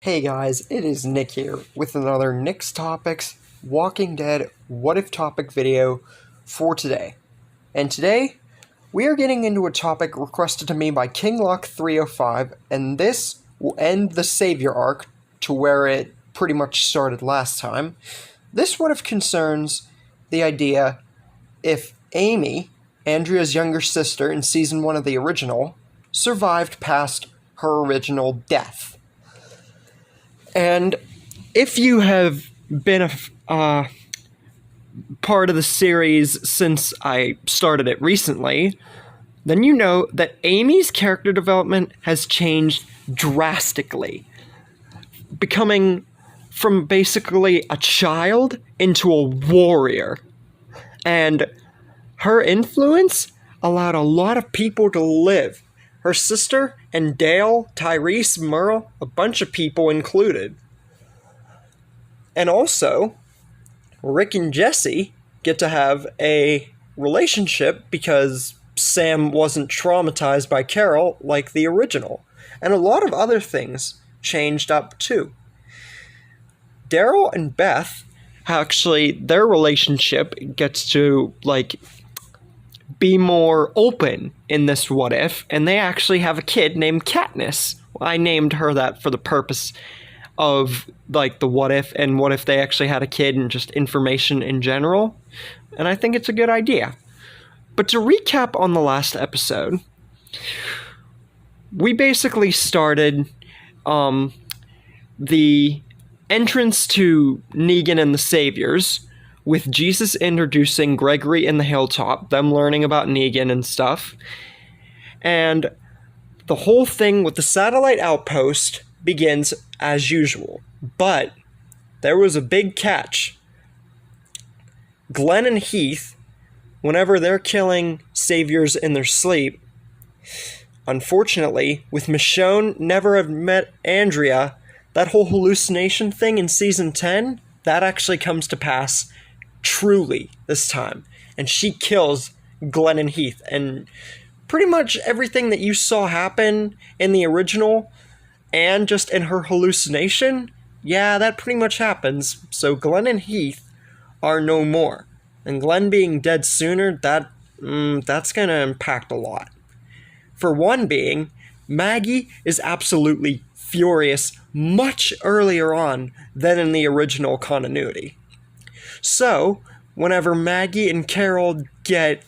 Hey guys, it is Nick here with another Nick's Topics Walking Dead What If topic video for today. And today, we are getting into a topic requested to me by KingLuck305, and this will end the Savior arc to where it pretty much started last time. This What If concerns the idea if Amy, Andrea's younger sister in Season 1 of the original, survived past her original death. And if you have been a part of the series since I started it recently, then you know that Amy's character development has changed drastically, becoming from basically a child into a warrior. And her influence allowed a lot of people to live. Her sister and Dale, Tyrese, Merle, a bunch of people included. And also, Rick and Jesse get to have a relationship because Sam wasn't traumatized by Carol like the original. And a lot of other things changed up too. Daryl and Beth, actually, their relationship gets to, be more open in this What If, and they actually have a kid named Katniss. I named her that for the purpose of, the What If, and what if they actually had a kid and just information in general, and I think it's a good idea. But to recap on the last episode, we basically started the entrance to Negan and the Saviors, with Jesus introducing Gregory in the Hilltop, them learning about Negan and stuff. And the whole thing with the satellite outpost begins as usual. But there was a big catch. Glenn and Heath, whenever they're killing saviors in their sleep, unfortunately, with Michonne never have met Andrea, that whole hallucination thing in Season 10, that actually comes to pass truly this time, and she kills Glenn and Heath, and pretty much everything that you saw happen in the original and just in her hallucination, yeah, that pretty much happens. So Glenn and Heath are no more, and Glenn being dead sooner, that's gonna impact a lot. For one being, Maggie is absolutely furious much earlier on than in the original continuity. So, whenever Maggie and Carol get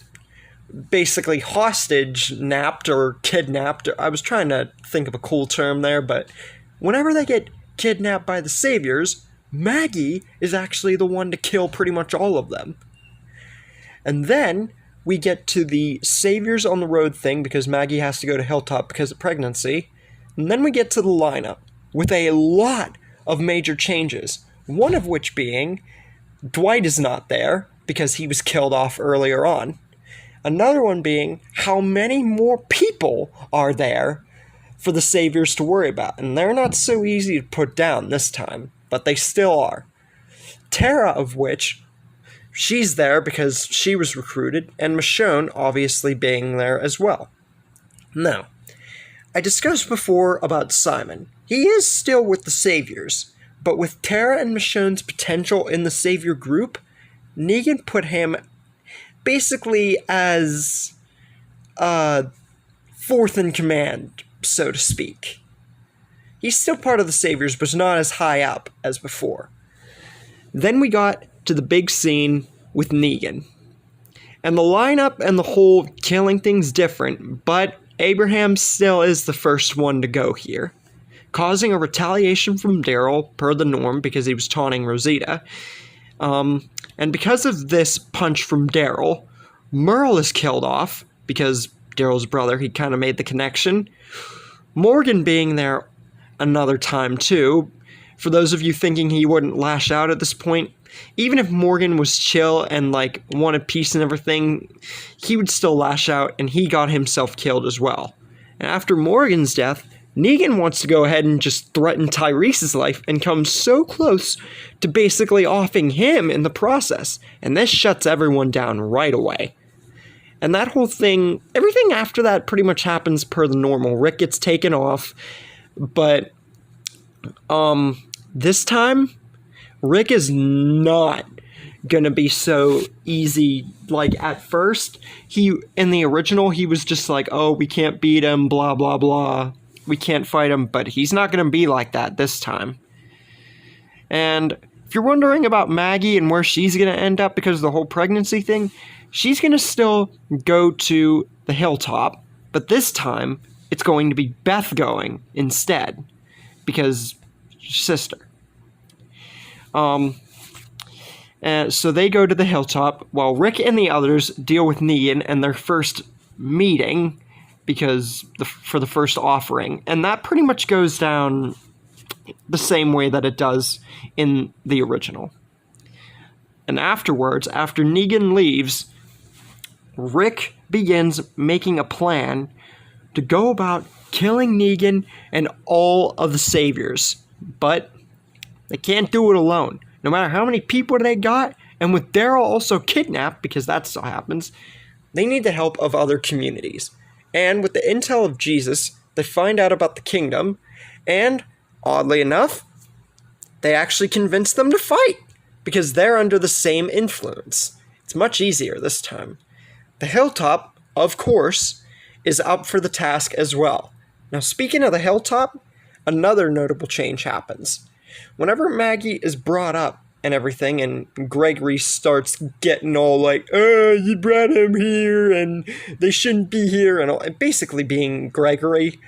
basically hostage napped or kidnapped, I was trying to think of a cool term there, but whenever they get kidnapped by the Saviors, Maggie is actually the one to kill pretty much all of them. And then we get to the Saviors on the road thing because Maggie has to go to Hilltop because of pregnancy. And then we get to the lineup with a lot of major changes, one of which being Dwight is not there because he was killed off earlier on. Another one being how many more people are there for the Saviors to worry about. And they're not so easy to put down this time, but they still are. Tara, of which, she's there because she was recruited, and Michonne obviously being there as well. Now, I discussed before about Simon. He is still with the Saviors, but with Tara and Michonne's potential in the Savior group, Negan put him basically as fourth in command, so to speak. He's still part of the Saviors, but not as high up as before. Then we got to the big scene with Negan. And the lineup and the whole killing thing's different, but Abraham still is the first one to go here, causing a retaliation from Daryl, per the norm, because he was taunting Rosita. And because of this punch from Daryl, Merle is killed off, because Daryl's brother, he kind of made the connection. Morgan being there another time, too. For those of you thinking he wouldn't lash out at this point, even if Morgan was chill and, wanted peace and everything, he would still lash out, and he got himself killed as well. And after Morgan's death, Negan wants to go ahead and just threaten Tyrese's life and comes so close to basically offing him in the process. And this shuts everyone down right away. And that whole thing, everything after that pretty much happens per the normal. Rick gets taken off, but This time, Rick is not gonna be so easy. Like, at first, in the original, he was just like, oh, we can't beat him, blah, blah, blah. We can't fight him, but he's not gonna be like that this time. And if you're wondering about Maggie and where she's gonna end up because of the whole pregnancy thing, she's gonna still go to the hilltop, but this time, it's going to be Beth going instead, because sister. And so they go to the hilltop while Rick and the others deal with Negan and their first meeting for the first offering. And that pretty much goes down the same way that it does in the original. And afterwards, after Negan leaves, Rick begins making a plan to go about killing Negan and all of the Saviors. But they can't do it alone. No matter how many people they got, and with Daryl also kidnapped, because that still happens, they need the help of other communities. And with the intel of Jesus, they find out about the kingdom, and, oddly enough, they actually convince them to fight, because they're under the same influence. It's much easier this time. The hilltop, of course, is up for the task as well. Now, speaking of the hilltop, another notable change happens. Whenever Maggie is brought up and everything, and Gregory starts getting all like, you brought him here, and they shouldn't be here, and all, basically being Gregory,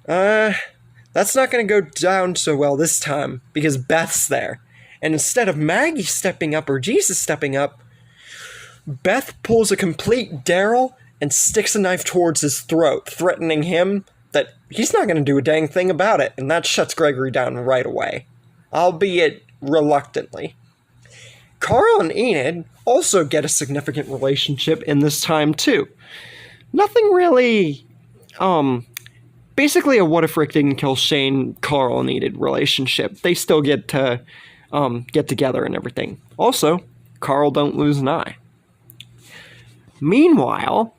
that's not going to go down so well this time, because Beth's there. And instead of Maggie stepping up or Jesus stepping up, Beth pulls a complete Daryl and sticks a knife towards his throat, threatening him that he's not going to do a dang thing about it, and that shuts Gregory down right away, albeit reluctantly. Carl and Enid also get a significant relationship in this time too. Nothing really, basically a what if Rick didn't kill Shane, Carl and Enid relationship. They still get to get together and everything. Also, Carl don't lose an eye. Meanwhile,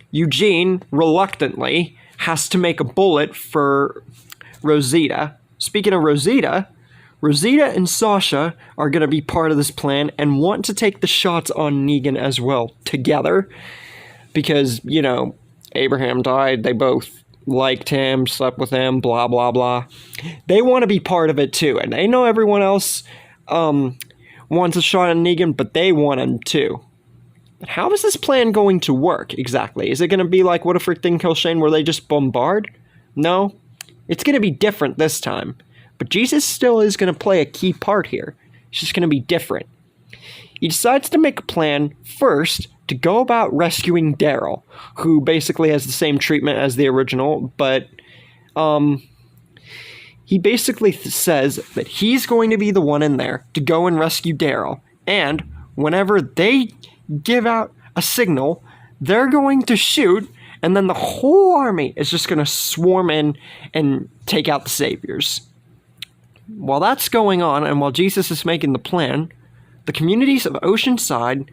Eugene reluctantly has to make a bullet for Rosita. Speaking of Rosita and Sasha are going to be part of this plan and want to take the shots on Negan as well together. Because, Abraham died, they both liked him, slept with him, blah, blah, blah. They want to be part of it too, and they know everyone else wants a shot on Negan, but they want him too. But how is this plan going to work exactly? Is it going to be like What If Rick Didn't Kill Shane, where they just bombard? No, it's going to be different this time. But Jesus still is going to play a key part here. It's just going to be different. He decides to make a plan first to go about rescuing Daryl, who basically has the same treatment as the original, but he basically says that he's going to be the one in there to go and rescue Daryl, and whenever they give out a signal, they're going to shoot, and then the whole army is just going to swarm in and take out the Saviors. While that's going on, and while Jesus is making the plan, the communities of Oceanside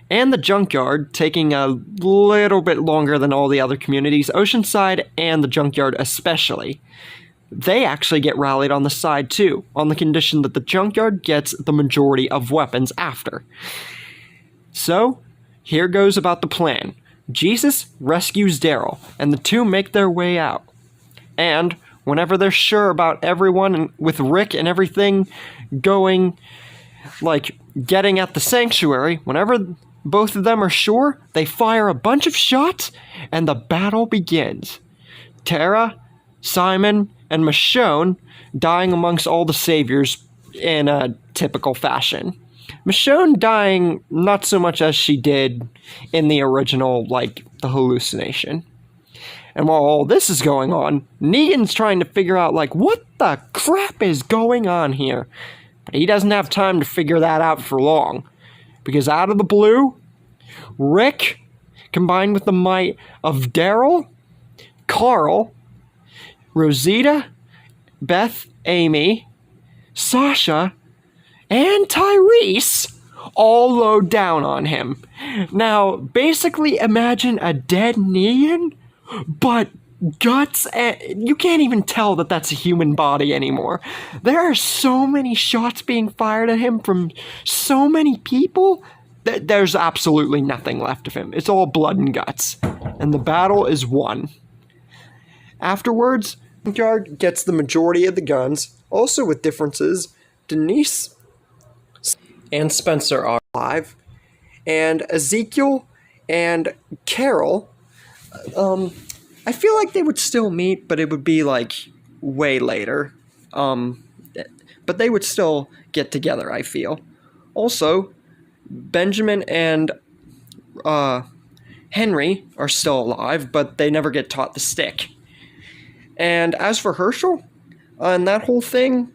and the Junkyard, taking a little bit longer than all the other communities, Oceanside and the Junkyard especially, they actually get rallied on the side too, on the condition that the Junkyard gets the majority of weapons after. So, here goes about the plan. Jesus rescues Daryl, and the two make their way out. And whenever they're sure about everyone, and with Rick and everything going, like, getting at the sanctuary, whenever both of them are sure, they fire a bunch of shots, and the battle begins. Tara, Simon, and Michonne dying amongst all the Saviors in a typical fashion. Michonne dying not so much as she did in the original, like, the hallucination. And while all this is going on, Negan's trying to figure out, like, what the crap is going on here? But he doesn't have time to figure that out for long. Because out of the blue, Rick, combined with the might of Daryl, Carl, Rosita, Beth, Amy, Sasha, and Tyrese all load down on him. Now, basically imagine a dead Negan, but guts, and you can't even tell that that's a human body anymore. There are so many shots being fired at him from so many people that there's absolutely nothing left of him. It's all blood and guts, and the battle is won. Afterwards, Guard gets the majority of the guns, also with differences. Denise and Spencer are alive, and Ezekiel and Carol, I feel like they would still meet, but it would be like way later. But they would still get together, I feel. Also, Benjamin and Henry are still alive, but they never get taught the stick. And as for Herschel, and that whole thing,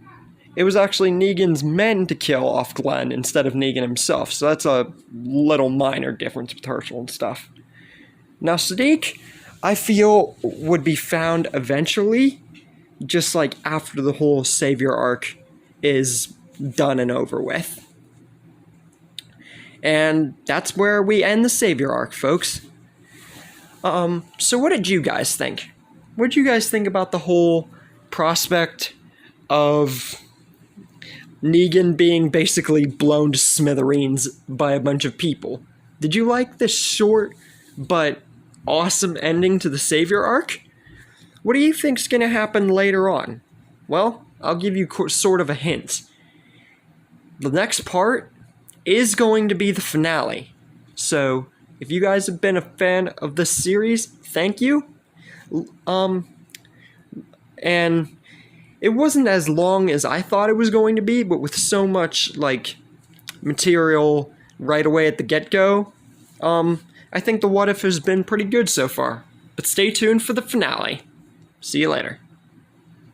it was actually Negan's men to kill off Glenn instead of Negan himself. So that's a little minor difference with Herschel and stuff. Now, Siddiq, I feel, would be found eventually, just like after the whole Savior arc is done and over with. And that's where we end the Savior arc, folks. So what did you guys think? What did you guys think about the whole prospect of Negan being basically blown to smithereens by a bunch of people? Did you like this short but awesome ending to the Savior arc? What do you think's going to happen later on? Well, I'll give you sort of a hint. The next part is going to be the finale. So, if you guys have been a fan of this series, thank you. And it wasn't as long as I thought it was going to be, but with so much, like, material right away at the get-go, I think the What If has been pretty good so far. But stay tuned for the finale. See you later.